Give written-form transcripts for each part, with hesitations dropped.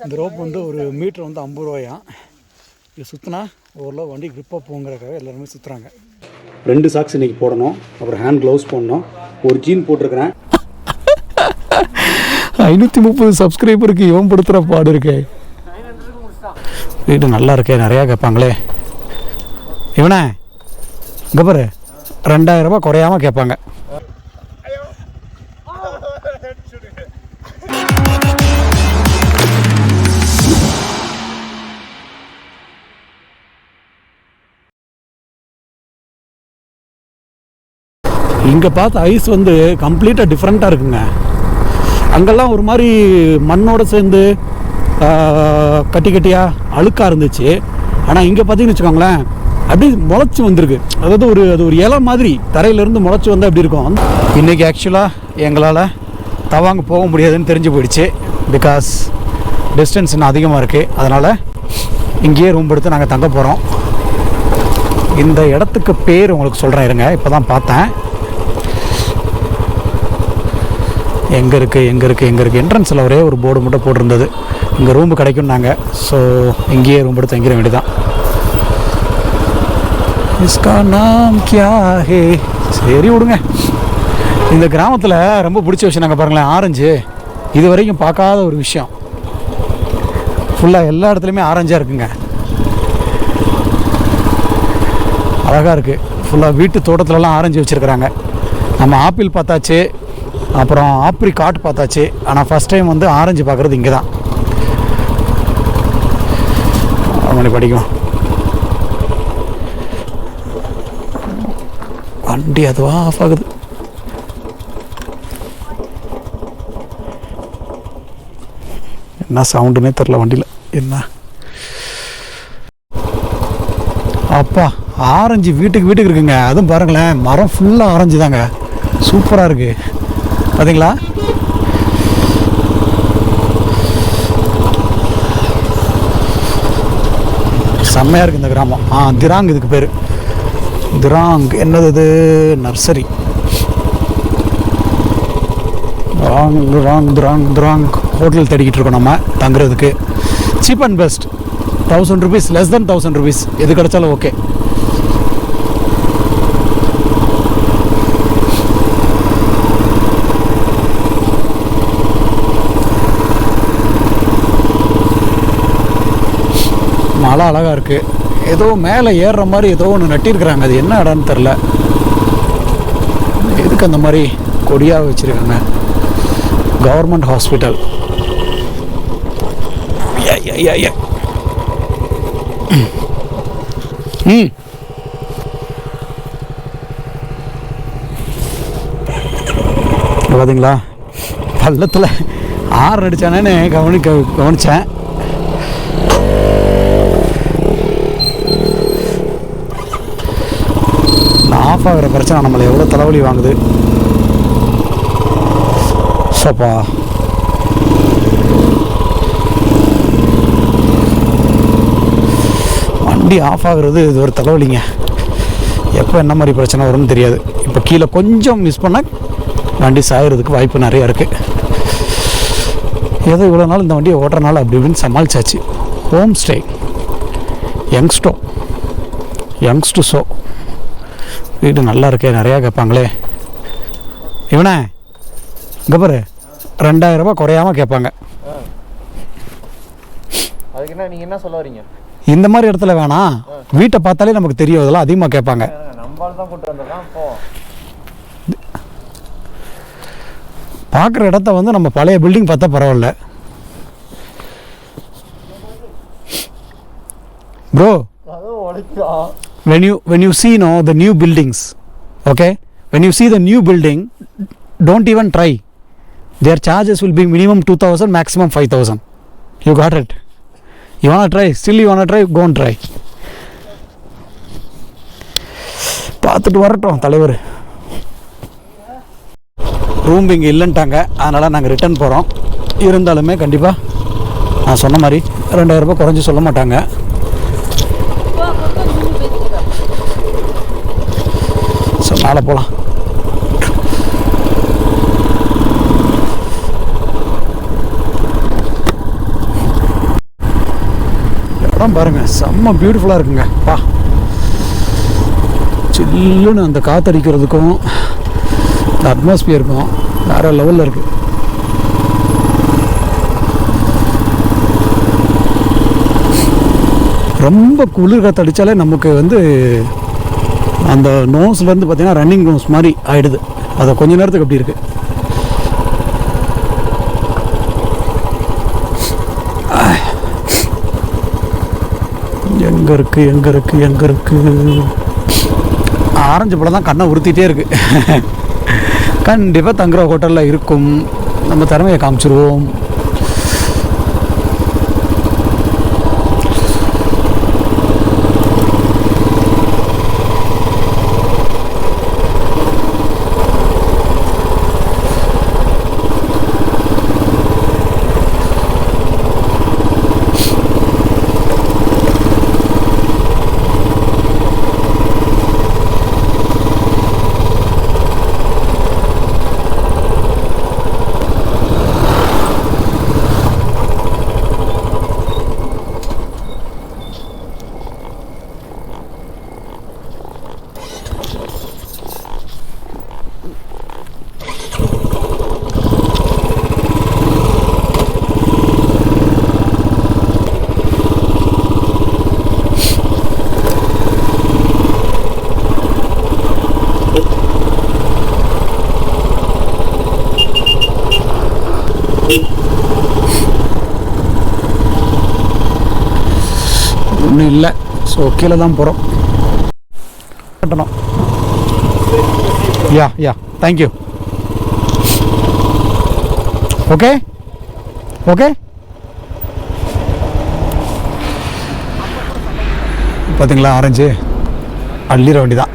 இந்த ரோப் வந்து ஒரு மீட்டர் வந்து 50 ரூபாயா. இது சுற்றினா ஓரளவு வண்டி க்ரிப்பாக போங்கிறக்காக எல்லாருமே சுற்றுறாங்க. 2 சாக்ஸ் இன்றைக்கி போடணும், அப்புறம் ஹேண்ட் க்ளவுஸ் போடணும், ஒரு ஜீன் போட்டிருக்கிறேன். 530 சப்ஸ்கிரைபருக்கு இவன் படுத்துகிற பாடு இருக்கே. வீடு நல்லா இருக்கே, நிறையா கேட்பாங்களே. இவனே இங்கே பாரு, 2000 ரூபா குறையாமல் கேட்பாங்க. இங்கே பார்த்த ஐஸ் வந்து கம்ப்ளீட்டாக டிஃப்ரெண்ட்டாக இருக்குங்க. அங்கெல்லாம் ஒரு மாதிரி மண்ணோடு சேர்ந்து கட்டி கட்டியாக அழுக்காக இருந்துச்சு. ஆனால் இங்கே பார்த்தீங்கன்னு வச்சுக்கோங்களேன், அப்படி முளைச்சி வந்திருக்கு. அதாவது அது ஒரு இலை மாதிரி தரையிலேருந்து முளைச்சி வந்து அப்படி இருக்கும். இன்றைக்கி ஆக்சுவலாக எங்களால் தவாங்க போக முடியாதுன்னு தெரிஞ்சு போயிடுச்சு. பிகாஸ் டிஸ்டன்ஸ் இன்னும் அதிகமாக இருக்குது. அதனால் இங்கேயே ரூம் எடுத்து நாங்கள் தங்க போகிறோம். இந்த இடத்துக்கு பேர் உங்களுக்கு சொல்கிறேன் இருங்க. இப்போ தான் பார்த்தேன். எங்கே இருக்குது என்ட்ரன்ஸில் ஒரே ஒரு போர்டு மட்டும் போட்டிருந்தது, இங்கே ரூம் கிடைக்கும் நாங்கள். ஸோ இங்கேயே ரூம் எடுத்து தங்கிட வேண்டியதான். இஸ்கா நாம் கியா ஹே. சரி விடுங்க. இந்த கிராமத்தில் ரொம்ப பிடிச்ச விஷயம் நாங்கள் பாருங்களேன், ஆரஞ்சு. இது வரைக்கும் பார்க்காத ஒரு விஷயம். ஃபுல்லாக எல்லா இடத்துலையுமே ஆரஞ்சாக இருக்குங்க. அழகாக இருக்குது. ஃபுல்லாக வீட்டு தோட்டத்துலலாம் ஆரஞ்சு வச்சுருக்குறாங்க. நம்ம ஆப்பிள் பார்த்தாச்சு, அப்புறம் ஆப்ரிகாட் பார்த்தாச்சு. ஆனால் ஃபஸ்ட் டைம் வந்து ஆரஞ்சு பார்க்குறது இங்கே தான். மணி படிக்கும் வண்டி அதுவாக ஆஃப் ஆகுது. என்ன சவுண்டுன்னே தெரில வண்டியில். என்ன அப்பா, ஆரஞ்சு வீட்டுக்கு இருக்குங்க. அதுவும் பாருங்களேன், மரம் ஃபுல்லாக ஆரஞ்சு தாங்க. சூப்பராக இருக்குது பார்த்தீங்களா? செம்மையாக இருக்குது இந்த கிராமம். திராங் இதுக்கு பேர். திராங் என்னது இது? நர்சரி. திராங் ஹோட்டல் தேடிக்கிட்டு இருக்கோம் நம்ம தங்குறதுக்கு. Cheap and best, 1000 rupees, less than 1000 rupees எது கிடைச்சாலும் ஓகே. மழை அழகாக இருக்குது. ஏதோ மேலே ஏறுற மாதிரி ஏதோ ஒன்று நட்டிருக்கிறாங்க. அது என்ன இடம்னு தெரில. எதுக்கு அந்த மாதிரி கொடியாக வச்சுருக்காங்க? Government hospital. பார்த்தீங்களா, பள்ளத்தில் ஆறு அடித்தானேன்னு கவனித்தேன். ஆஃப் ஆகிற பிரச்சனை நம்மளை எவ்வளோ தலைவலி வாங்குது. சோப்பா, வண்டி ஆஃப் ஆகுறது இது ஒரு தலைவலிங்க. எப்போ என்ன மாதிரி பிரச்சனை வரும்னு தெரியாது. இப்போ கீழே கொஞ்சம் மிஸ் பண்ணால் வண்டி சாகிறதுக்கு வாய்ப்பு நிறையா இருக்குது. ஏதோ இவ்வளோ நாள் இந்த வண்டியை ஓட்டுறனால அப்படி இப்படின்னு சமாளிச்சாச்சு. ஹோம் ஸ்டே யங்ஸ்டு ஷோ. வீடு நல்லா இருக்கே, நிறையா கேட்பாங்களே. இவனே இங்கே பாரு, 2000 ரூபா குறையாமல் கேட்பாங்க. அதுக்கு என்ன நீங்கள் என்ன சொல்ல வரீங்க? இந்த மாதிரி இடத்துல வேணாம், வீட்டை பார்த்தாலே நமக்கு தெரியும், இதெல்லாம் அதிகமாக கேட்பாங்க. நம்மளால தான் கூட்டு வந்துடலாம். இப்போ பார்க்குற இடத்த வந்து நம்ம பழைய பில்டிங் பார்த்தா பரவாயில்ல. Bro, when you see the new buildings, okay, when you see the new building, don't even try. Their charges will be minimum 2000, maximum 5000. You got it? You wanna try? Still you wanna try? Go and try. பார்த்துட்டு வரட்டும் தலைவர். Room இங்கே இல்லைன்ட்டாங்க, அதனால் நாங்கள் return போகிறோம். இருந்தாலுமே கண்டிப்பாக நான் சொன்ன மாதிரி 2000 ரூபாய் குறைஞ்சி சொல்ல மாட்டாங்க. ஸோ மேலே போகலாம். அப்புறம் பாருங்கள் செம்ம பியூட்டிஃபுல்லாக இருக்குங்க. சில்லுன்னு அந்த காற்றடிக்கிறதுக்கும் இந்த அட்மாஸ்பியருக்கும் வேறு லெவலில் இருக்குது. ரொம்ப குளிர் காற்றடித்தாலே நமக்கு வந்து அந்த நோஸ்லேருந்து பார்த்திங்கன்னா ரன்னிங் நோஸ் மாதிரி ஆகிடுது. அது கொஞ்ச நேரத்துக்கு அப்படி இருக்குது. எங்கே இருக்குது ஆரஞ்சு பழம் தான் கண்ணை உறுத்திட்டே இருக்குது. கண்டிப்பாக தங்குற ஹோட்டலில் இருக்கும். நம்ம திறமையை காமிச்சிருவோம். ஒன்றும் இல்லை. ஸோ கீழே தான் போகிறோம். கட்டணும். Yeah thank you. ஓகே பார்த்தீங்களா ஆரஞ்சு அள்ளிட வேண்டிதான்.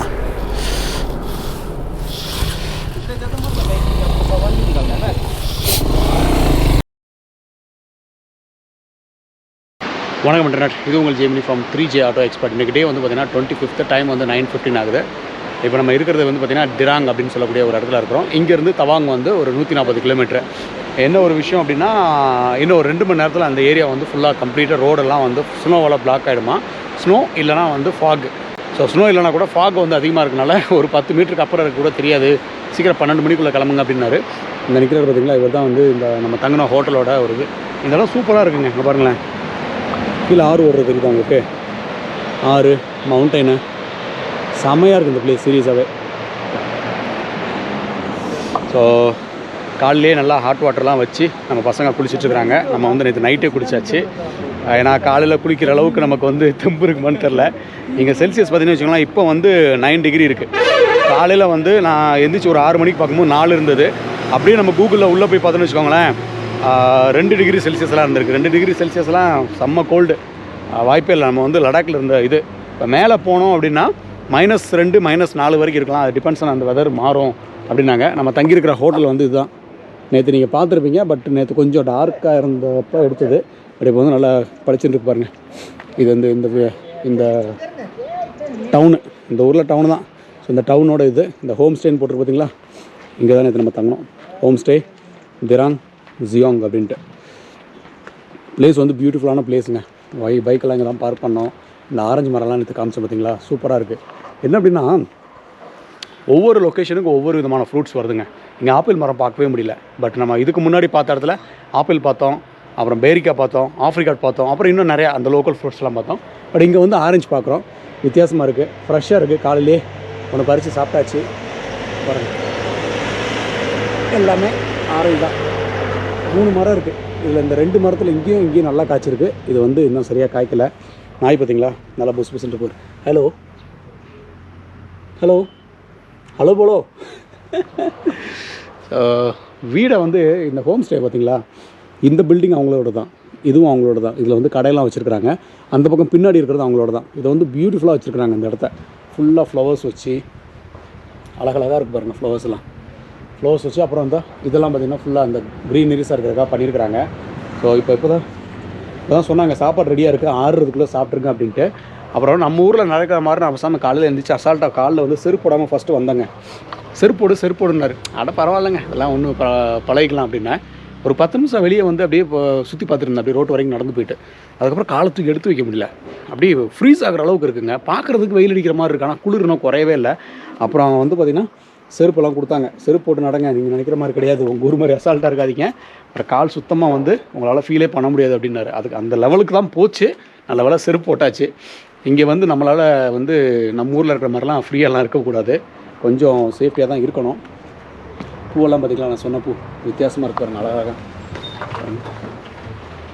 வணக்கம் இன்டர்நெட், இது உங்கள் Gemini from 3J auto expert. இன்றைக்கி டே வந்து பார்த்தீங்கன்னா 25th டைம் வந்து 9:15 ஆகுது. இப்போ நம்ம இருக்கிறது வந்து பார்த்திங்கன்னா டிராங் அப்படின்னு சொல்லக்கூடிய ஒரு இடத்துல இருக்கிறோம். இங்கேருந்து தவாங் வந்து ஒரு 140 கிலோமீட்டர். என்ன ஒரு விஷயம் அப்படின்னா, இன்னும் ஒரு 2 மணி நேரத்தில் அந்த ஏரியா வந்து ஃபுல்லாக கம்ப்ளீட்டாக ரோடெல்லாம் வந்து ஸ்னோவால் பிளாக் ஆகிடுமா. ஸ்னோ இல்லைனா வந்து ஃபாக். ஸோ ஸ்னோ இல்லைனா கூட ஃபாக் வந்து அதிகமாக இருக்கனால ஒரு 10 மீட்டருக்கு அப்புறம் இருக்க கூட தெரியாது. சீக்கிரம் 12 மணிக்குள்ளே கிளம்புங்க அப்படின்னாரு. இந்த நிற்கிறது பார்த்திங்களா, இவர் தான் வந்து இந்த நம்ம தங்கின ஹோட்டலோட ஒரு இது. இந்த இடம் சூப்பராக இருக்குங்க. இங்கே பாருங்களேன், கீழே ஆறு ஓடுறது தெரியுது அவங்களுக்கு. ஆறு மவுண்டெயினு செம்மையாக இருக்குது இந்த பிளேஸ் சீரியஸாகவே. ஸோ காலையிலே நல்லா ஹாட் வாட்டர்லாம் வச்சு நம்ம பசங்க குளிச்சிட்ருக்குறாங்க. நம்ம வந்து நேற்று நைட்டே குளிச்சாச்சு. ஏன்னா காலையில் குளிக்கிற அளவுக்கு நமக்கு வந்து தெம்பு இருக்குமான்னு தெரில. இங்கே செல்சியஸ் பார்த்தீங்கன்னு வச்சுக்கோங்களேன், இப்போ வந்து 9 டிகிரி இருக்குது. காலையில் வந்து நான் எந்திரிச்சு ஒரு 6 மணிக்கு பார்க்கும்போது 4 இருந்தது. அப்படியே நம்ம கூகுளில் உள்ளே போய் பார்த்தோன்னு வச்சுக்கோங்களேன், 2 டிகிரி செல்சியஸ்லாம் இருந்திருக்கு. 2 டிகிரி செல்சியஸ்லாம் செம்ம கோல்டு. வாய்ப்பே இல்லை. நம்ம வந்து லடாக்கில் இருந்த இது இப்போ மேலே போனோம் அப்படின்னா -2 -4 வரைக்கும் இருக்கலாம். அது டிபெண்ட்ஸ் ஆன் அந்த வெதர் மாறும் அப்படின்னாங்க. நம்ம தங்கியிருக்கிற ஹோட்டல் வந்து இதுதான். நேற்று நீங்கள் பார்த்துருப்பீங்க, பட் நேற்று கொஞ்சம் டார்க்காக இருந்தப்போ எடுத்தது. பட் இப்போ வந்து நல்லா பளிச்சுட்டு இருக்கு பாருங்கள். இது வந்து இந்த டவுனு, இந்த ஊரில் டவுனு தான். ஸோ இந்த டவுனோட இது இந்த ஹோம் ஸ்டேன்னு போட்டிருக்கு பார்த்தீங்களா, இங்கே தான் நேற்று நம்ம தங்கணும். ஹோம் ஸ்டே திராங் ஜியோங் அப்படின்ட்டு. பிளேஸ் வந்து பியூட்டிஃபுல்லான பிளேஸுங்க. பைக்கெல்லாம் இங்கே தான் பார்க் பண்ணோம். இந்த ஆரஞ்சு மரம்லாம் நேற்று காமிச்சோம் பார்த்தீங்களா, சூப்பராக இருக்குது. என்ன அப்படின்னா, ஒவ்வொரு லொக்கேஷனுக்கும் ஒவ்வொரு விதமான ஃப்ரூட்ஸ் வருதுங்க. இங்கே ஆப்பிள் மரம் பார்க்கவே முடியல. பட் நம்ம இதுக்கு முன்னாடி பார்த்த இடத்துல ஆப்பிள் பார்த்தோம், அப்புறம் பேரிக்காய் பார்த்தோம், ஆஃப்ரிக்காட் பார்த்தோம், அப்புறம் இன்னும் நிறையா அந்த லோக்கல் ஃப்ரூட்ஸ்லாம் பார்த்தோம். பட் இங்கே வந்து ஆரஞ்சு பார்க்குறோம். வித்தியாசமாக இருக்குது, ஃப்ரெஷ்ஷாக இருக்குது. காலையிலே ஒன்று பறித்து சாப்பிட்டாச்சு. பாருங்கள், எல்லாமே ஆரஞ்சு தான். 3 மரம் இருக்குது. இதில் இந்த 2 மரத்தில் இங்கேயும் நல்லா காய்ச்சிருக்கு. இது வந்து இன்னும் சரியாக காய்க்கலை. நாய் பார்த்தீங்களா, நல்லா புஸ் புஸ்ன்ட்டு போகுது. Hello hello hello polo. வீடை வந்து இந்த ஹோம் ஸ்டே பார்த்தீங்களா, இந்த பில்டிங் அவங்களோட தான், இதுவும் அவங்களோட தான். இதில் வந்து கடையெல்லாம் வச்சுருக்குறாங்க. அந்த பக்கம் பின்னாடி இருக்கிறது அவங்களோட தான். இதை வந்து பியூட்டிஃபுல்லாக வச்சுருக்குறாங்க. இந்த இடத்த ஃபுல்லாக ஃப்ளவர்ஸ் வச்சு அழகழகாக இருக்குது பாருங்கள். ஃப்ளவர்ஸ் வச்சு அப்புறம் வந்து இதெல்லாம் பார்த்திங்கன்னா ஃபுல்லாக அந்த க்ரீனரிஸாக இருக்கிறதுக்காக பண்ணியிருக்கிறாங்க. ஸோ இப்போ தான் சொன்னாங்க சாப்பாடு ரெடியாக இருக்குது, 6:30க்குள்ளே சாப்பிட்ருங்க அப்படின்ட்டு. அப்புறம் நம்ம ஊரில் நடக்கிற மாதிரி நான் பேசாமல் காலையில் எழுந்திரிச்சு அசால்ட்டாக காலில் வந்து செருப்பு போடாமல் ஃபஸ்ட்டு வந்தேங்க. செருப்போடுனாரு. அட பரவாயில்லைங்க, இதெல்லாம் ஒன்றும் பழகிக்கலாம் அப்படின்னா. ஒரு 10 நிமிஷம் வெளியே வந்து அப்படியே சுற்றி பார்த்துருந்தேன், அப்படியே ரோட்டு வரைக்கும் நடந்து போயிட்டு. அதுக்கப்புறம் காலத்துக்கு எடுத்து வைக்க முடியல, அப்படியே ஃப்ரீஸ் ஆகிற அளவுக்கு இருக்குங்க. பார்க்குறதுக்கு வெயில் அடிக்கிற மாதிரி இருக்கு, ஆனால் குளிர் இன்னும் குறையவே இல்லை. அப்புறம் வந்து பார்த்திங்கன்னா செருப்பெல்லாம் கொடுத்தாங்க. செருப்பு போட்டு நடங்க, நீங்கள் நினைக்கிற மாதிரி கிடையாது, உங்கள் ஊர் மாதிரி அசால்ட்டாக இருக்காதீங்க, அப்புறம் கால் சுத்தமாக வந்து உங்களால் ஃபீலே பண்ண முடியாது அப்படின்னாரு. அதுக்கு அந்த லெவலுக்கு தான் போச்சு. நல்ல வேலை செருப்பு போட்டாச்சு. இங்கே வந்து நம்மளால் வந்து நம்ம ஊரில் இருக்கிற மாதிரிலாம் ஃப்ரீயெல்லாம் இருக்கக்கூடாது, கொஞ்சம் சேஃப்டியாக தான் இருக்கணும். பூவெல்லாம் பார்த்திங்களா, நான் சொன்ன பூ வித்தியாசமாக இருப்பாருங்க, அழகாக.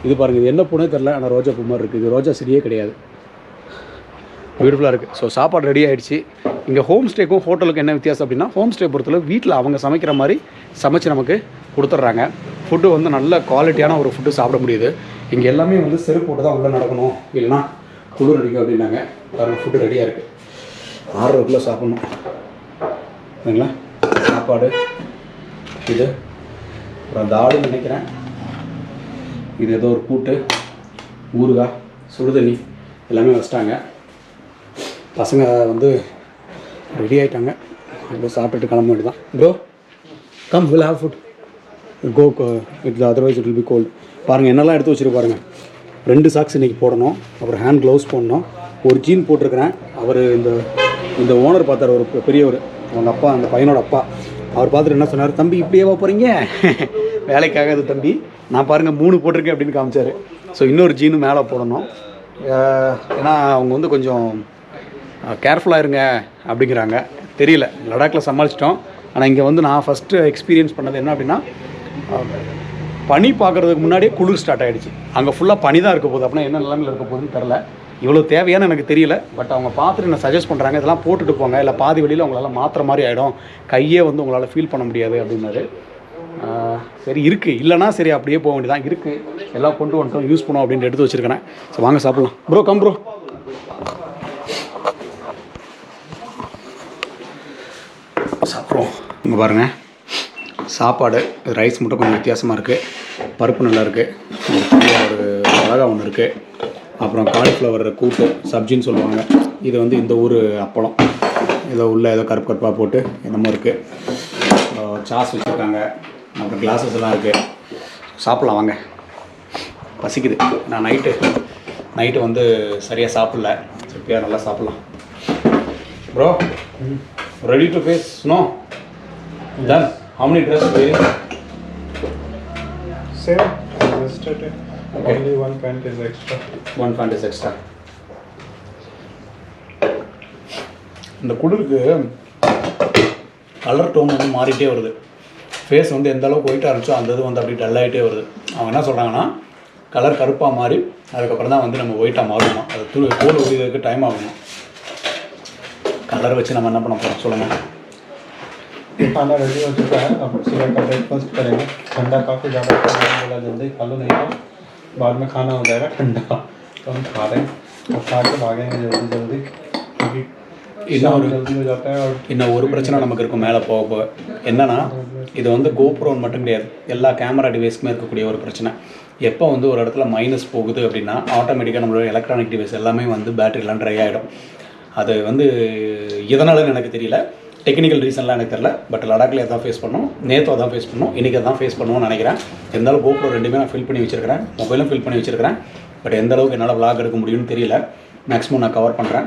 இது பாருங்கள், இது என்ன பூனே தெரில, ஆனால் ரோஜா பூ மாதிரி இருக்குது. இது ரோஜா செடியே கிடையாது, பியூட்டிஃபுல்லாக இருக்குது. ஸோ சாப்பாடு ரெடி ஆகிடுச்சு. இங்கே ஹோம் ஸ்டேக்கும் ஹோட்டலுக்கும் என்ன வித்தியாசம் அப்படின்னா, ஹோம் ஸ்டே பொறுத்தளவு வீட்டில் அவங்க சமைக்கிற மாதிரி சமைச்சு நமக்கு கொடுத்துட்றாங்க. ஃபுட்டு வந்து நல்ல குவாலிட்டியான ஒரு ஃபுட்டு சாப்பிட முடியுது. இங்கே எல்லாமே வந்து செருப்பு போட்டு தான் உள்ளே நடக்கணும், இல்லைனா குளிர் அடிக்கும் அப்படின்னாங்க. பாருங்கள், ஃபுட்டு ரெடியாக இருக்குது, 6:30 சாப்பிட்ணும். சரிங்களா, சாப்பாடு இது அப்புறம் தாடுன்னு நினைக்கிறேன். இது ஏதோ ஒரு கூட்டு, ஊறுகாய், சுடுதண்ணி எல்லாமே வச்சிட்டாங்க. பசங்க வந்து ரெடி ஆகிட்டாங்க, அப்படியே சாப்பிட்டுட்டு கிளம்ப வேண்டியதான். Bro come, will have food, go it otherwise it will be cold. பாருங்கள் என்னெல்லாம் எடுத்து வச்சுருக்கு பாருங்கள். 2 சாக்ஸ் இன்றைக்கி போடணும், அப்புறம் ஹேண்ட் க்ளவுஸ் போடணும், ஒரு ஜீன் போட்டிருக்கிறேன். அவர் இந்த ஓனர் பார்த்தார், ஒரு பெரியவர், அவங்க அப்பா, அந்த பையனோட அப்பா. அவர் பார்த்துட்டு என்ன சொன்னார், தம்பி இப்படியேவா போகிறீங்க, வேலைக்காக அது தம்பி, நான் பாருங்கள் 3 போட்டிருக்கேன் அப்படின்னு காமிச்சார். ஸோ இன்னொரு ஜீனு மேலே போடணும். ஏன்னா அவங்க வந்து கொஞ்சம் கேர்ஃபுல்லாக இருங்க அப்படிங்கிறாங்க. தெரியல, லடாக்கில் சமாளிச்சிட்டோம். ஆனால் இங்கே வந்து நான் ஃபஸ்ட்டு எக்ஸ்பீரியன்ஸ் பண்ணது என்ன அப்படின்னா, பனி பார்க்குறதுக்கு முன்னாடியே குளிர் ஸ்டார்ட் ஆகிடுச்சு. அங்கே ஃபுல்லாக பனி தான் இருக்க போகுது. அப்படின்னா என்ன நிலைமையில் இருக்க போகுதுன்னு தெரில, இவ்வளோ தேவையான எனக்கு தெரியல. பட் அவங்க பார்த்துட்டு என்ன சஜஸ்ட் பண்ணுறாங்க, இதெல்லாம் போட்டுட்டு போங்க, இல்லை பாதி வழியில் உங்களால் மாற்றுற மாதிரி ஆகிடும், கையே வந்து உங்களால் ஃபீல் பண்ண முடியாது அப்படின்னாரு. சரி இருக்குது, இல்லைனா சரி அப்படியே போக வேண்டியதான். இருக்குது, எல்லாம் கொண்டு வந்துட்டோம், யூஸ் பண்ணுவோம் அப்படின்ட்டு எடுத்து வச்சுருக்கிறேன். ஸோ வாங்க சாப்பிட்லாம். Bro come bro. சாப்பிட்றோம். இங்கே பாருங்கள் சாப்பாடு, ரைஸ் மட்டும் கொஞ்சம் வித்தியாசமாக இருக்குது, பருப்பு நல்லா இருக்குது, ஒரு மிளகா ஒன்று இருக்குது, அப்புறம் காலிஃப்ளவர் கூட்டு சப்ஜின்னு சொல்லுவாங்க. இது வந்து இந்த ஊர் அப்பளம், ஏதோ உள்ளே ஏதோ கருப்பு கருப்பாக போட்டு என்னமோ இருக்குது. சாஸ் வச்சுருக்காங்க, அப்புறம் கிளாஸஸ் எல்லாம் இருக்குது. சாப்பிட்லாம் வாங்க, பசிக்குது. நான் நைட்டு வந்து சரியாக சாப்பிடல, திருப்பியாக நல்லா சாப்பிட்லாம். Bro ready to face snow done. How many dresses do you need? Same. Yesterday. Okay. Only one pant is extra. One pant is extra. இந்த குளிருக்கு கலர் டோன் வந்து மாறிட்டே வருது. ஃபேஸ் வந்து எந்த அளவுக்கு ஒயிட்டாக இருந்துச்சோ அந்த இது வந்து அப்படி டல் ஆகிட்டே வருது. அவங்க என்ன சொல்கிறாங்கன்னா, கலர் கருப்பாக மாறி அதுக்கப்புறம் தான் வந்து நம்ம ஒயிட்டாக மாறணுமா. அது தோல் உரிக்கிறதுக்கு டைம் ஆகணும். கலர் வச்சு நம்ம என்ன பண்ண போகிறோம் சொல்லுங்கள். खाना रेडी हो चुका है, अब सुबह का ब्रेकफास्ट करेंगे. ठंडा काफ़ी ज़्यादा बोला, जल्दी खा लो नहीं तो बाद में खाना हो जाएगा ठंडा. तो हम खा रहे हैं और खा के भागेंगे जल्दी क्योंकि जल्दी हो जाता है. और இன்னும் ஒரு பிரச்சனை நமக்கு இருக்கும் மேலே போக என்னன்னா, இது வந்து கோப்ரோன்னு மட்டும் கிடையாது, எல்லா கேமரா டிவைஸ்க்குமே இருக்கக்கூடிய ஒரு பிரச்சனை. எப்போ வந்து ஒரு இடத்துல மைனஸ் போகுது அப்படின்னா ஆட்டோமேட்டிக்காக நம்மளோட எலக்ட்ரானிக் டிவைஸ் எல்லாமே வந்து பேட்டரிலாம் ட்ரை ஆகிடும். அது வந்து எதனாலன்னு எனக்கு தெரியல, டெக்னிக்கல் ரீசன்லாம் எனக்கு தெரியல. பட் லடாக்கில் எதாவது ஃபேஸ் பண்ணோம், நேற்று அதான் ஃபேஸ் பண்ணோம், இன்றைக்கி அதான் ஃபேஸ் பண்ணுவோம்னு நினைக்கிறேன். இருந்தாலும் கோப்ரோ ரெண்டுமே நான் ஃபில் பண்ணி வச்சுருக்கிறேன், மொபைலும் ஃபில் பண்ணி வச்சுருக்கிறேன். பட் எந்த அளவுக்கு என்னால் விளாக் எடுக்க முடியும்னு தெரியல. மேக்ஸிமம் நான் கவர் பண்ணுறேன்.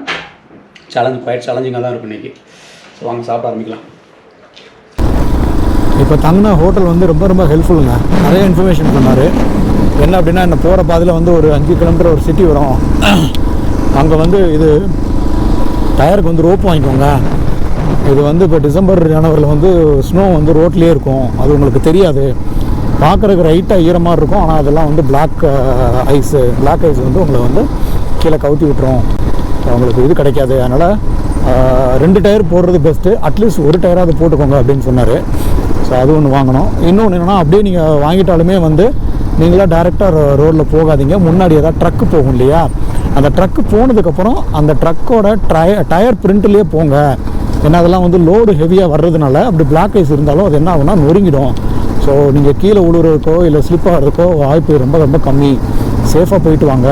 குவைட் சேலஞ்சிங்காக தான் இருக்கும் இன்றைக்கி. ஸோ வாங்க சாப்பிட ஆரம்பிக்கலாம். இப்போ தங்கின ஹோட்டல் வந்து ரொம்ப ஹெல்ப்ஃபுல்லுங்க. நிறைய இன்ஃபர்மேஷன் சொன்னார். என்ன அப்படின்னா, என்ன போகிற பாதையில் வந்து ஒரு 5 கிலோமீட்டர் ஒரு சிட்டி வரும். அங்கே வந்து இது டயருக்கு வந்து ரோப் வாங்கிக்கோங்க. இது வந்து இப்போ டிசம்பர் ஜனவரியில் வந்து ஸ்னோ வந்து ரோட்லேயே இருக்கும், அது உங்களுக்கு தெரியாது. பார்க்குறதுக்கு ரைட்டாக ஈரமாக இருக்கும், ஆனால் அதெல்லாம் வந்து பிளாக் ஐஸ் வந்து உங்களை வந்து கீழே கவுத்தி விட்டுரும், உங்களுக்கு இது கிடைக்காது. அதனால் 2 டயர் போடுறது பெஸ்ட்டு, அட்லீஸ்ட் ஒரு டயராவது போட்டுக்கோங்க அப்படின்னு சொன்னார். ஸோ அது ஒன்று வாங்கணும். இன்னொன்று என்னென்னா, அப்படியே நீங்கள் வாங்கிட்டாலுமே வந்து நீங்களாக டைரெக்டாக ரோடில் போகாதீங்க, முன்னாடி ஏதாவது ட்ரக்கு போகும் இல்லையா, அந்த ட்ரக்கு போனதுக்கப்புறம் அந்த ட்ரக்கோட டயர் பிரிண்ட்லேயே போங்க. ஏன்னா அதெல்லாம் வந்து லோடு ஹெவியாக வர்றதுனால அப்படி பிளாக் ஐஸ் இருந்தாலும் அது என்ன ஆகுனா நொறுங்கிடும். ஸோ நீங்கள் கீழே விழுறதுக்கோ இல்லை ஸ்லிப் ஆகிறதுக்கோ வாய்ப்பு ரொம்ப கம்மி. சேஃபாக போயிட்டு வாங்க.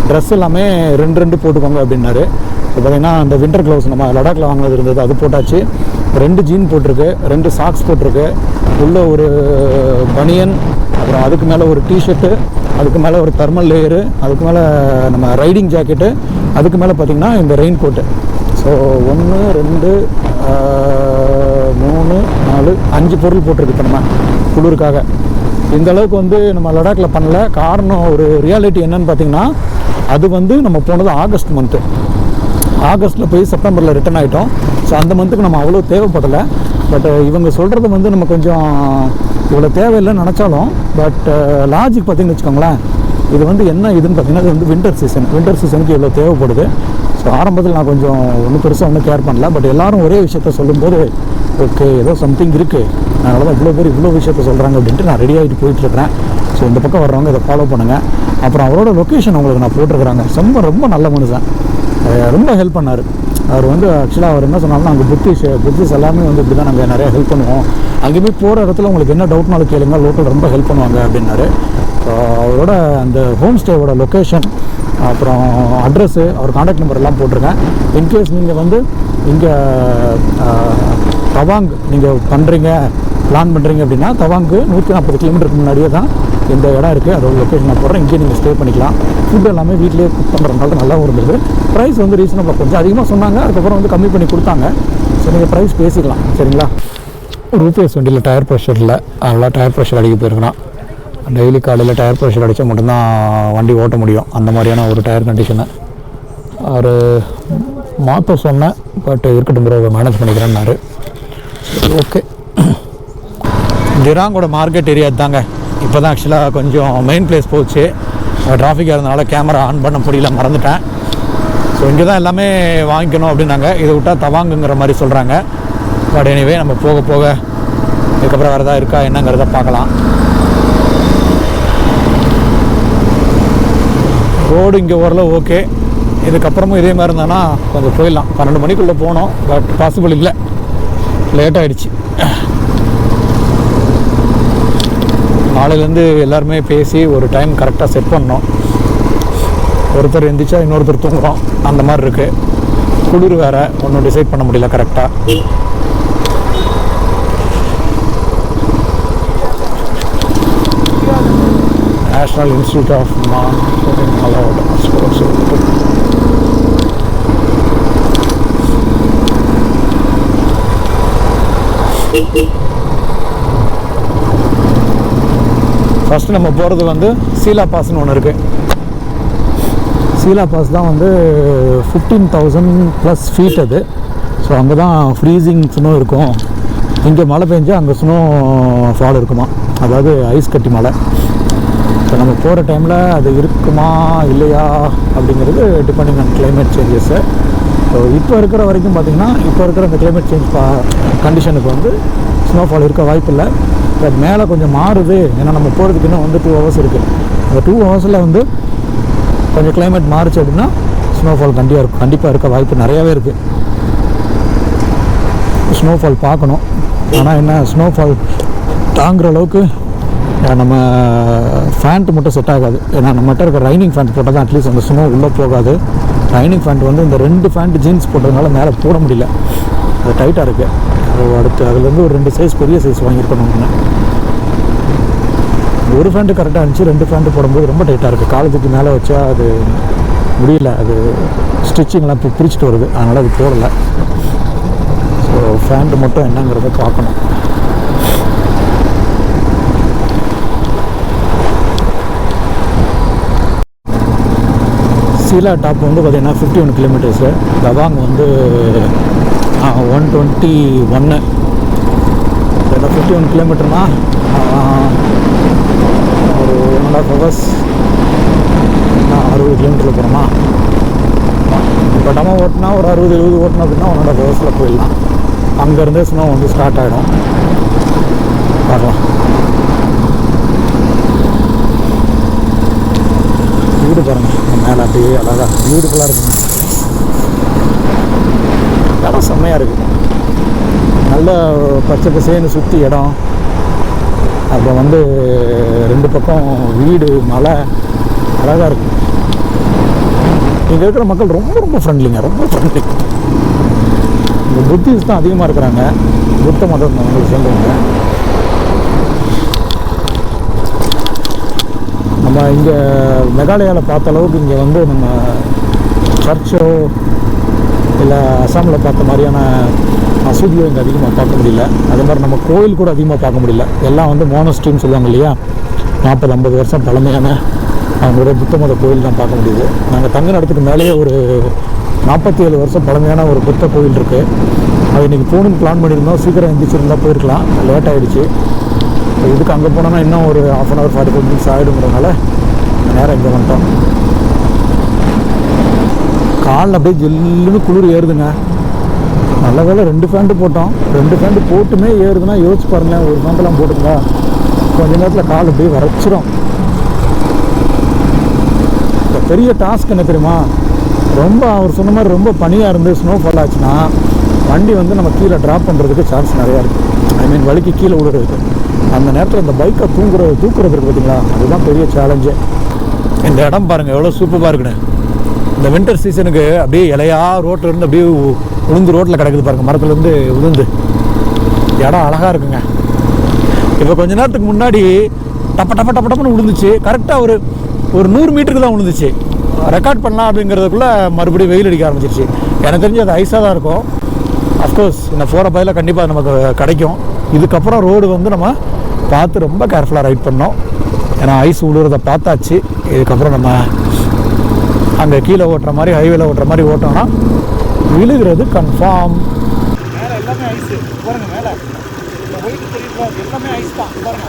ட்ரெஸ் எல்லாமே 2 போட்டுக்கோங்க அப்படின்னாரு. இப்போ பார்த்தீங்கன்னா அந்த வின்டர் க்ளவுஸ் நம்ம லடாக்கில் வாங்கினது இருந்தது, அது போட்டாச்சு. 2 ஜீன் போட்டிருக்கு, 2 சாக்ஸ் போட்டிருக்கு, உள்ள ஒரு பனியன், அப்புறம் அதுக்கு மேலே ஒரு டிஷர்ட்டு, அதுக்கு மேலே ஒரு தெர்மல் லேயரு, அதுக்கு மேலே நம்ம ரைடிங் ஜாக்கெட்டு, அதுக்கு மேலே பார்த்திங்கன்னா இந்த ரெயின் கோட்டு. ஸோ 1 2 3 4 5 பொருள் போட்டிருக்கு இப்போ நம்ம குளிருக்காக. இந்த அளவுக்கு வந்து நம்ம லடாக்கில் பண்ணல. காரணம் ஒரு ரியாலிட்டி என்னன்னு பார்த்திங்கன்னா, அது வந்து நம்ம போனது ஆகஸ்ட் மந்த்து. ஆகஸ்ட்டில் போய் செப்டம்பரில் ரிட்டர்ன் ஆகிட்டோம். ஸோ அந்த மந்த்துக்கு நம்ம அவ்வளோ தேவைப்படலை. பட் இவங்க சொல்கிறது வந்து நம்ம கொஞ்சம் இவ்வளோ தேவையில்லைன்னு நினச்சாலும், பட் லாஜிக் பார்த்திங்கன்னு வச்சுக்கோங்களேன், இது வந்து என்ன இதுன்னு பார்த்திங்கன்னா, இது வந்து வின்டர் சீசனுக்கு இவ்வளோ தேவைப்படுது. ஸோ ஆரம்பத்தில் நான் கொஞ்சம் ஒன்றும் பெருசாக ஒன்றும் கேர் பண்ணல. பட் எல்லோரும் ஒரே விஷயத்த சொல்லும்போது ஓகே ஏதோ சம்திங் இருக்குது, அதனால தான் இவ்வளோ பேர் இவ்வளோ விஷயத்த சொல்கிறாங்க அப்படின்ட்டு நான் ரெடி ஆகிட்டு போயிட்டுருக்கிறேன். ஸோ இந்த பக்கம் வர்றவங்க இதை ஃபாலோ பண்ணுங்கள். அப்புறம் அவரோட லொக்கேஷன் உங்களுக்கு நான் போட்டிருக்கிறாங்க. ரொம்ப நல்ல மனுஷன், ரொம்ப ஹெல்ப் பண்ணார். அவர் வந்து ஆக்சுவலாக அவர் என்ன சொன்னாலும், நாங்கள் புத்திஸ் எல்லாமே வந்து இப்படி தான் நாங்கள் நிறையா ஹெல்ப் பண்ணுவோம், அங்கேயுமே போகிற இடத்துல உங்களுக்கு என்ன டவுட்னாலும் கேளுங்க, லோக்கல் ரொம்ப ஹெல்ப் பண்ணுவாங்க அப்படின்னாரு. ஸோ அவரோட அந்த ஹோம் ஸ்டேவோட லொக்கேஷன், அப்புறம் அட்ரஸ்ஸு, அவர் காண்டாக்ட் நம்பர் எல்லாம் போட்டிருக்கேன். இன்கேஸ் நீங்கள் வந்து இங்கே தவாங் நீங்கள் பிளான் பண்ணுறீங்க அப்படின்னா, தவாங்கு 140 கிலோமீட்டருக்கு முன்னாடியே தான் இந்த இடம் இருக்குது. அதோட லொக்கேஷன் நான் போடுறேன். இங்கேயே நீங்கள் ஸ்டே பண்ணிக்கலாம். ஃபுட் எல்லாமே வீட்டிலேயே குக் பண்ணுறதுனால நல்லாவும் இருந்தது. ப்ரைஸ் வந்து ரீசனபிளாக கொஞ்சம் அதிகமாக சொன்னாங்க, அதுக்கப்புறம் வந்து கம்மி பண்ணி கொடுத்தாங்க. ஸோ நீங்கள் ப்ரைஸ் பேசிக்கலாம், சரிங்களா. ரூபேஸ் வண்டியில் டயர் ப்ரெஷர் இல்லை, அதெல்லாம் டயர் ப்ரெஷர் அடிக்க போயிருக்கிறான். டெய்லி காலையில் டயர் ப்ரெஷர் அடித்தா மட்டும்தான் வண்டி ஓட்ட முடியும், அந்த மாதிரியான ஒரு டயர் கண்டிஷனை அவர் மாற்ற சொன்னேன். பட் இருக்கட்டும் ப்ரோ, மேனேஜ் பண்ணிக்கிறேன்னாரு. ஓகே, திராங்கோட மார்க்கெட் ஏரியா தாங்க. இப்போ தான் ஆக்சுவலாக கொஞ்சம் மெயின் பிளேஸ் போச்சு, டிராஃபிக்காக இருந்தனால கேமரா ஆன் பண்ண முடியல, மறந்துட்டேன். ஸோ இங்கே தான் எல்லாமே வாங்கிக்கணும் அப்படின்னாங்க. இதை விட்டால் தவாங்குங்கிற மாதிரி சொல்கிறாங்க. பட் எனிவே நம்ம போக போக இதுக்கப்புறம் வேறு எதாவது இருக்கா என்னங்கிறத பார்க்கலாம். ரோடு இங்கே ஓரளவு ஓகே. இதுக்கப்புறமும் இதே மாதிரி இருந்தானா கொஞ்சம் போயிடலாம். 12 மணிக்குள்ளே போனோம், பட் பாசிபிள் இல்லை, லேட் ஆகிடுச்சு. நாளையிலேருந்து எல்லாருமே பேசி ஒரு டைம் கரெக்டாக செட் பண்ணோம். ஒருத்தர் எந்திரிச்சா இன்னொருத்தர் தூங்குறோம், அந்த மாதிரி இருக்குது. குளிர் வேறு, ஒன்றும் டிசைட் பண்ண முடியல கரெக்டாக. National institute of sports. First நம்ம போகிறது வந்து சீலா பாஸ்ன்னு ஒன்று இருக்குது. சீலா பாஸ் தான் வந்து 15,000+ ஃபீட் அது. ஸோ அங்கே தான் ஃப்ரீசிங் ஸ்னோ இருக்கும். இங்கே மழை பெஞ்சால் அங்கே ஸ்னோ ஃபால் இருக்குமா, அதாவது ஐஸ் கட்டி மழை. ஸோ நம்ம போகிற டைமில் அது இருக்குமா இல்லையா அப்படிங்கிறது depending on climate changes. So இப்போ இருக்கிற வரைக்கும் பார்த்திங்கன்னா, இப்போ இருக்கிற அந்த கிளைமேட் சேஞ்ச் கண்டிஷனுக்கு வந்து ஸ்னோஃபால் இருக்க வாய்ப்பு இல்லை. பட் மேலே கொஞ்சம் மாறுது, ஏன்னா நம்ம போகிறதுக்கு இன்னும் வந்து 2 ஹவர்ஸ் இருக்குது. அந்த 2 ஹவர்ஸில் வந்து கொஞ்சம் கிளைமேட் மாறுச்சு அப்படின்னா ஸ்னோஃபால் கண்டிப்பாக இருக்க வாய்ப்பு நிறையாவே இருக்குது. ஸ்னோஃபால் பார்க்கணும். ஆனால் என்ன, ஸ்னோஃபால் தாங்குகிற அளவுக்கு நம்ம ஃபேண்ட்டு மட்டும் செட் ஆகாது. ஏன்னா நம்மகிட்ட இருக்க ரைனிங் ஃபேண்ட் போட்டால் தான் அட்லீஸ்ட் அந்த ஸ்னோ உள்ளே போகாது. ரைனிங் ஃபேண்ட் வந்து இந்த 2 ஃபேண்ட் ஜீன்ஸ் போட்டதுனால மேலே போட முடியல, அது டைட்டாக இருக்குது. அடுத்து அதுலேருந்து ஒரு 2 சைஸ் பெரிய சைஸ் வாங்கியிருக்கணும். ஒரு ஃபேண்ட்டு கரெக்டாக இருந்துச்சு, 2 ஃபேண்ட்டு போடும்போது ரொம்ப டைட்டாக இருக்குது. காலேஜுக்கு மேலே வச்சா அது முடியல, அது ஸ்டிச்சிங்லாம் இப்போ பிரிச்சுட்டு வருது, அதனால் அது போடலை. ஸோ ஃபேண்ட்டு மட்டும் என்னங்கிறத பார்க்கணும். சீலா டாப் வந்து பார்த்திங்கன்னா 51 கிலோமீட்டர்ஸு. தவாங் வந்து 121. 51 கிலோமீட்டர்னால் ஒரு 1.5 ஹவர்ஸ், 60 கிலோமீட்டரில் போகிறோமா. இப்போ நம்ம ஓட்டினா ஒரு 60-70 ஓட்டணும் அப்படின்னா 1.5 ஹவர்ஸில் போயிடலாம். அங்கேருந்தே ஸ்னோ வந்து ஸ்டார்ட் ஆகிடும். பார்க்கலாம். வீடு பாருங்கள், மேலே அப்படியே அழகாக பியூட்டிஃபுல்லாக இருக்குங்க. இடம் செம்மையாக இருக்குது. நல்ல பச்சை பசேன்னு சுற்றி இடம். அப்புறம் வந்து 2 பக்கம் வீடு, மலை, அழகாக இருக்குது. இங்கே இருக்கிற மக்கள் ரொம்ப ஃப்ரெண்ட்லிங்க, ரொம்ப ஃப்ரெண்ட்லி. இந்த புத்திஸ்ட் தான் அதிகமாக இருக்கிறாங்க, புத்த மதம் அவங்களுக்கு சேர்ந்தவங்க. நம்ம இங்கே மெகாலயாவில் பார்த்த அளவுக்கு இங்கே வந்து நம்ம சர்ச்சோ இல்லை அசாமில் பார்த்த மாதிரியான மசூதியோ இங்கே அதிகமாக பார்க்க முடியல. அதே மாதிரி நம்ம கோயில் கூட அதிகமாக பார்க்க முடியல. எல்லாம் வந்து மோனஸ்ட்ரின்னு சொல்லுவாங்க இல்லையா, 40-50 வருஷம் பழமையான அவங்களுடைய புத்த மத கோயில் தான் பார்க்க முடியுது. நாங்கள் தங்கின இடத்துக்கு மேலேயே ஒரு 47 வருஷம் பழமையான ஒரு புத்த கோயில் இருக்குது. அது இன்றைக்கி போகணுன்னு பிளான் பண்ணியிருந்தோம். சீக்கிரம் எந்திரிச்சிருந்தால் போயிருக்கலாம், லேட் ஆகிடுச்சு. இதுக்கு அங்கே போனோன்னா இன்னும் ஒரு 1/2 hour 45 minutes ஆகிடுங்கிறதுனால நேரம் இங்கே வந்துட்டோம். காலில் அப்படியே ஜில்லுன்னு குளிர் ஏறுதுங்க. நல்ல வேலை 2 ஃபேண்ட்டு போட்டோம். 2 ஃபேண்ட்டு போட்டுமே ஏறுதுன்னா யோசிச்சு பாருங்களேன். ஒரு ஃபேண்ட்டெல்லாம் போட்டுங்களா கொஞ்ச நேரத்தில் கால் அப்படியே வரைச்சிரும். இப்போ பெரிய டாஸ்க் என்ன தெரியுமா, ரொம்ப அவர் சொன்ன மாதிரி ரொம்ப பனியாக இருந்து ஸ்னோஃபால் ஆச்சுன்னா வண்டி வந்து நம்ம கீழே ட்ராப் பண்ணுறதுக்கு சான்ஸ் நிறையா இருக்குது. ஐ மீன் வலிக்கு கீழே விடுறதுக்கு. அந்த நேரத்தில் இந்த பைக்கை தூக்குறது இருக்குது பார்த்தீங்களா, அதுதான் பெரிய சேலஞ்சு. இந்த இடம் பாருங்கள் எவ்வளோ சூப்பராக இருக்குன்னு. இந்த வின்டர் சீசனுக்கு அப்படியே இலையாக ரோட்டில் இருந்து அப்படியே உளுந்து ரோட்டில் கிடக்குது பாருங்கள், மரத்துலேருந்து உளுந்து. இடம் அழகாக இருக்குங்க. இப்போ கொஞ்ச நேரத்துக்கு முன்னாடி டப்பன்னு விழுந்துச்சு. கரெக்டாக ஒரு 100 மீட்டருக்கு தான் விழுந்துச்சு. ரெக்கார்ட் பண்ணலாம் அப்படிங்கிறதுக்குள்ளே மறுபடியும் வெயில் அடிக்க ஆரம்பிச்சிருச்சு. எனக்கு தெரிஞ்சு அது ஐஸாக தான் இருக்கும். அஃப்கோர்ஸ் இந்த 4 பையில் கண்டிப்பாக நமக்கு கிடைக்கும். இதுக்கப்புறம் ரோடு வந்து நம்ம பார்த்து ரொம்ப கேர்ஃபுல்லாக ரைட் பண்ணோம். ஏன்னா ஐஸ் விழுறத பார்த்தாச்சு. இதுக்கப்புறம் நம்ம அங்கே கீழே ஓட்டுற மாதிரி ஹைவேல ஓட்டுற மாதிரி ஓட்டோம்னா விழுகிறது கன்ஃபார்ம். மேலே எல்லாமே ஐஸு பாருங்க. மேலே ஒயிட் தெரியுது, எல்லாமே ஐஸ் தான் பாருங்க.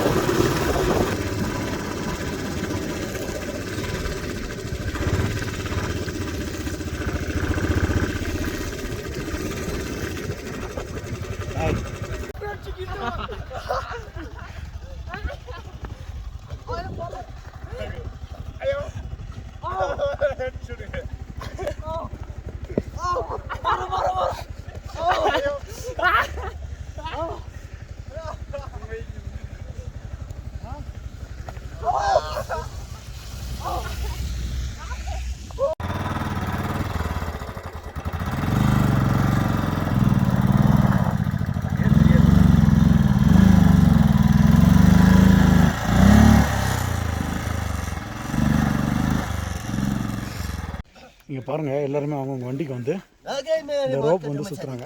இங்கே பாருங்கள் எல்லாருமே அவங்கவுங்க வண்டிக்கு வந்து இந்த ரோப் வந்து சுற்றுறாங்க.